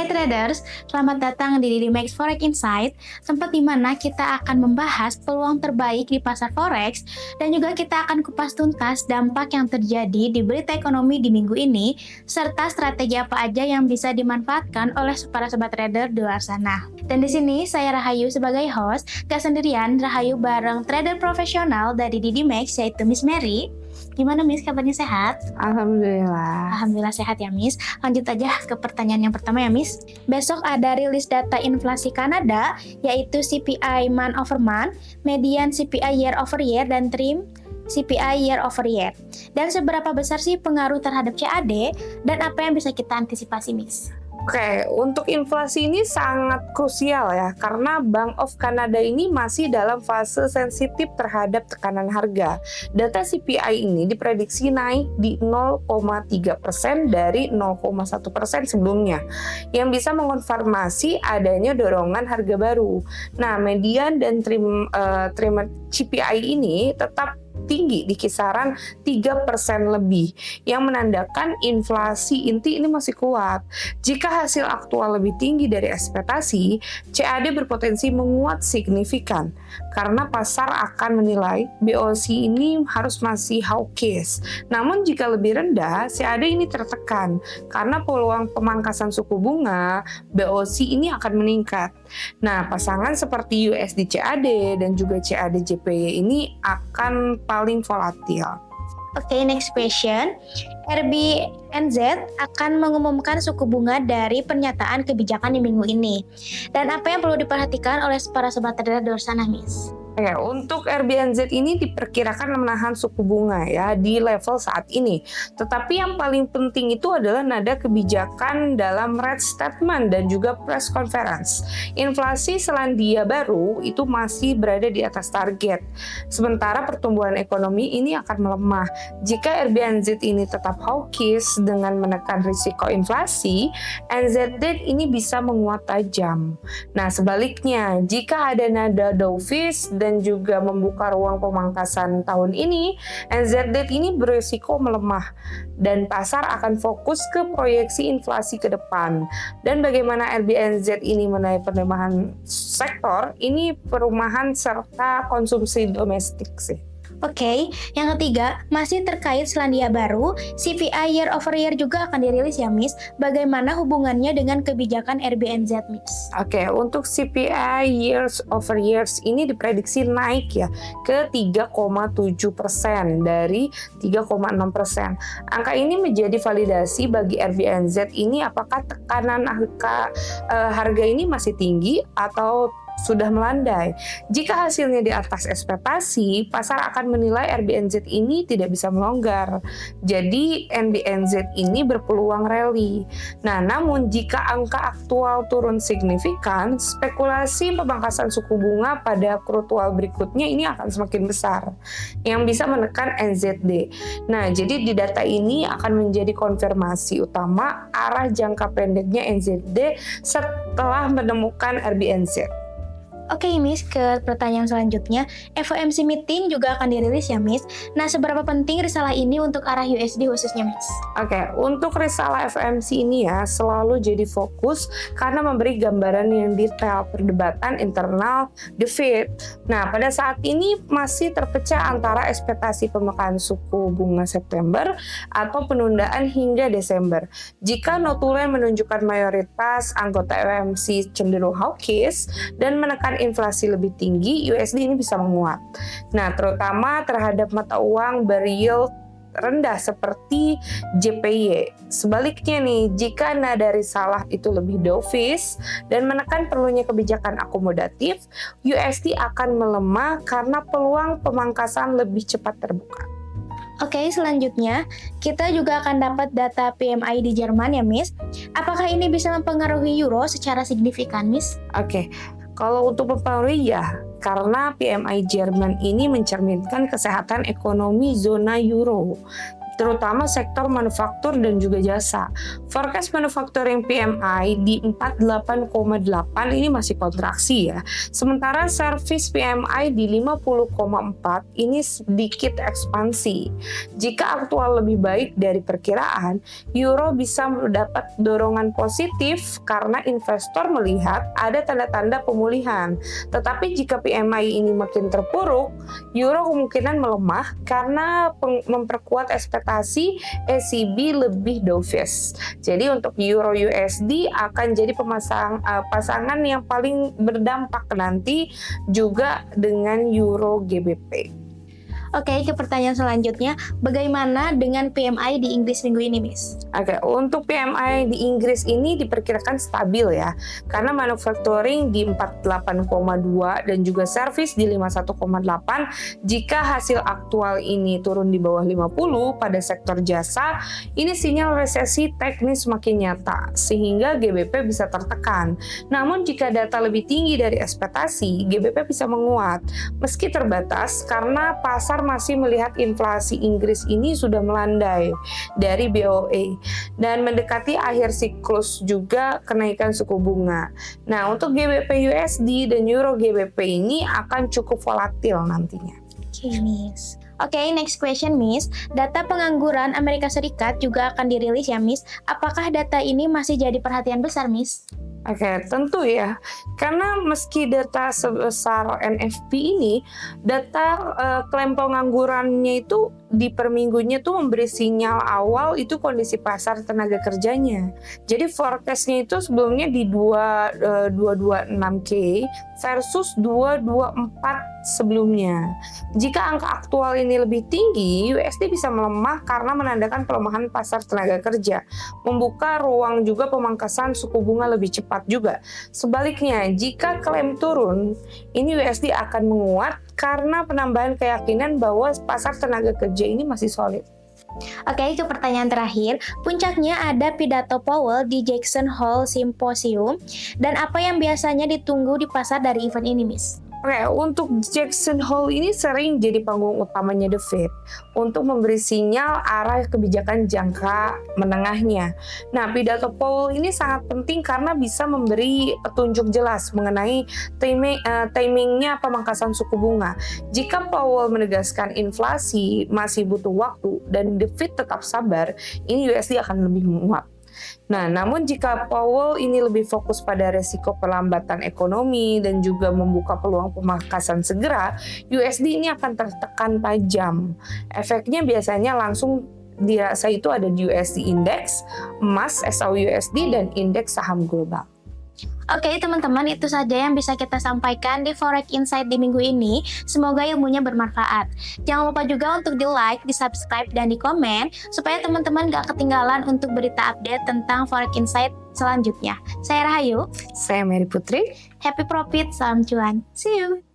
Hai traders, selamat datang di Didimax Forex Insight, tempat di mana kita akan membahas peluang terbaik di pasar forex dan juga kita akan kupas tuntas dampak yang terjadi di berita ekonomi di minggu ini serta strategi apa aja yang bisa dimanfaatkan oleh para sobat trader di luar sana. Dan di sini saya Rahayu sebagai host, gak sendirian, Rahayu bareng trader profesional dari Didimax yaitu Miss Mary. Gimana Miss, kabarnya sehat? Alhamdulillah. Alhamdulillah sehat ya Miss. Lanjut aja ke pertanyaan yang pertama ya Miss. Besok ada rilis data inflasi Kanada, yaitu CPI month over month, median CPI year over year, dan trim CPI year over year. Dan seberapa besar sih pengaruh terhadap CAD, dan apa yang bisa kita antisipasi Miss? Oke, untuk inflasi ini sangat krusial ya, karena Bank of Canada ini masih dalam fase sensitif terhadap tekanan harga. Data CPI ini diprediksi naik di 0,3% dari 0,1% sebelumnya, yang bisa mengonfirmasi adanya dorongan harga baru. Nah, median dan trim CPI ini tetap tinggi di kisaran 3% lebih, yang menandakan inflasi inti ini masih kuat. Jika hasil aktual lebih tinggi dari ekspektasi, CAD berpotensi menguat signifikan karena pasar akan menilai BOC ini harus masih hawkish. Namun jika lebih rendah, CAD ini tertekan karena peluang pemangkasan suku bunga BOC ini akan meningkat. Nah, pasangan seperti USD CAD dan juga CAD JPY ini akan paling volatil. Oke, next question. RBNZ akan mengumumkan suku bunga dari pernyataan kebijakan di minggu ini. Dan apa yang perlu diperhatikan oleh para sobat trader di luar sana, Miss? Oke, untuk RBNZ ini diperkirakan menahan suku bunga ya di level saat ini. Tetapi yang paling penting itu adalah nada kebijakan dalam rate statement dan juga press conference. Inflasi Selandia Baru itu masih berada di atas target. Sementara pertumbuhan ekonomi ini akan melemah. Jika RBNZ ini tetap hawkish dengan menekan risiko inflasi, NZD ini bisa menguat tajam. Nah, sebaliknya, jika ada nada dovish dan juga membuka ruang pemangkasan tahun ini, NZD ini berisiko melemah dan pasar akan fokus ke proyeksi inflasi ke depan. Dan bagaimana RBNZ ini menaik penerimaan sektor, ini perumahan serta konsumsi domestik sih. Oke, yang ketiga, masih terkait Selandia Baru, CPI year over year juga akan dirilis ya Miss. Bagaimana hubungannya dengan kebijakan RBNZ Miss? Oke, untuk CPI years over years ini diprediksi naik ya ke 3,7% dari 3,6%. Angka ini menjadi validasi bagi RBNZ ini apakah tekanan harga ini masih tinggi atau sudah melandai. Jika hasilnya di atas ekspektasi, pasar akan menilai RBNZ ini tidak bisa melonggar. Jadi RBNZ ini berpeluang rally. Nah, namun jika angka aktual turun signifikan, spekulasi pemangkasan suku bunga pada kuartal berikutnya ini akan semakin besar, yang bisa menekan NZD. Nah, jadi di data ini akan menjadi konfirmasi utama arah jangka pendeknya NZD setelah menemukan RBNZ. Oke Miss, ke pertanyaan selanjutnya, FOMC meeting juga akan dirilis ya Miss. Nah, seberapa penting risalah ini untuk arah USD khususnya Miss? Oke, untuk risalah FOMC ini ya selalu jadi fokus karena memberi gambaran yang detail perdebatan internal the Fed. Nah, pada saat ini masih terpecah antara ekspektasi pemekaran suku bunga September atau penundaan hingga Desember. Jika notulen menunjukkan mayoritas anggota FOMC cenderung hawkish dan menekan inflasi lebih tinggi, USD ini bisa menguat. Nah, terutama terhadap mata uang beryield rendah seperti JPY. Sebaliknya nih, jika nada risalah itu lebih dovish dan menekan perlunya kebijakan akomodatif, USD akan melemah karena peluang pemangkasan lebih cepat terbuka. Oke, selanjutnya kita juga akan dapat data PMI di Jerman ya Miss. Apakah ini bisa mempengaruhi euro secara signifikan Miss? Oke. Kalau untuk mempengaruhi ya, karena PMI Jerman ini mencerminkan kesehatan ekonomi zona euro. terutama sektor manufaktur dan juga jasa. Forecast manufacturing PMI di 48,8 ini masih kontraksi ya. Sementara service PMI di 50,4 ini sedikit ekspansi. Jika aktual lebih baik dari perkiraan, euro bisa mendapat dorongan positif karena investor melihat ada tanda-tanda pemulihan. Tetapi jika PMI ini makin terpuruk, euro kemungkinan melemah karena memperkuat ekspektasi ECB lebih dovish. Jadi untuk euro USD akan jadi pasangan yang paling berdampak nanti juga dengan euro GBP. Oke, ke pertanyaan selanjutnya, bagaimana dengan PMI di Inggris minggu ini, Miss? Oke, untuk PMI di Inggris ini diperkirakan stabil ya, karena manufacturing di 48,2 dan juga service di 51,8. Jika hasil aktual ini turun di bawah 50 pada sektor jasa, ini sinyal resesi teknis makin nyata, sehingga GBP bisa tertekan. Namun jika data lebih tinggi dari ekspektasi, GBP bisa menguat, meski terbatas karena pasar masih melihat inflasi Inggris ini sudah melandai dari BOE dan mendekati akhir siklus juga kenaikan suku bunga. Nah, untuk GBP USD dan Euro GBP ini akan cukup volatil nantinya. Oke, Miss. Oke, next question, Miss. Data pengangguran Amerika Serikat juga akan dirilis ya, Miss. Apakah data ini masih jadi perhatian besar, Miss? Oke, tentu ya. Karena meski data sebesar NFP ini, data klaim penganggurannya itu di per minggunya tuh memberi sinyal awal itu kondisi pasar tenaga kerjanya. Jadi forecastnya itu sebelumnya di 226K versus 224 sebelumnya. Jika angka aktual ini lebih tinggi, USD bisa melemah karena menandakan pelemahan pasar tenaga kerja, membuka ruang juga pemangkasan suku bunga lebih cepat juga. Sebaliknya, jika klaim turun, ini USD akan menguat karena penambahan keyakinan bahwa pasar tenaga kerja ini masih solid. Oke, ke pertanyaan terakhir. Puncaknya ada pidato Powell di Jackson Hole Symposium. Dan apa yang biasanya ditunggu di pasar dari event ini, Miss? Oke, untuk Jackson Hole ini sering jadi panggung utamanya The Fed untuk memberi sinyal arah kebijakan jangka menengahnya. Nah, pidato Powell ini sangat penting karena bisa memberi petunjuk jelas mengenai timingnya pemangkasan suku bunga. Jika Powell menegaskan inflasi masih butuh waktu dan The Fed tetap sabar, ini USD akan lebih menguat. Nah, namun jika Powell ini lebih fokus pada resiko perlambatan ekonomi dan juga membuka peluang pemangkasan segera, USD ini akan tertekan tajam. Efeknya biasanya langsung dirasa itu ada di USD Index, emas, SAUUSD, dan indeks saham global. Oke, teman-teman, itu saja yang bisa kita sampaikan di Forex Insight di minggu ini. Semoga ilmunya bermanfaat. Jangan lupa juga untuk di-like, di-subscribe, dan di-komen supaya teman-teman gak ketinggalan untuk berita update tentang Forex Insight selanjutnya. Saya Rahayu. Saya Mary Putri. Happy profit, salam cuan. See you!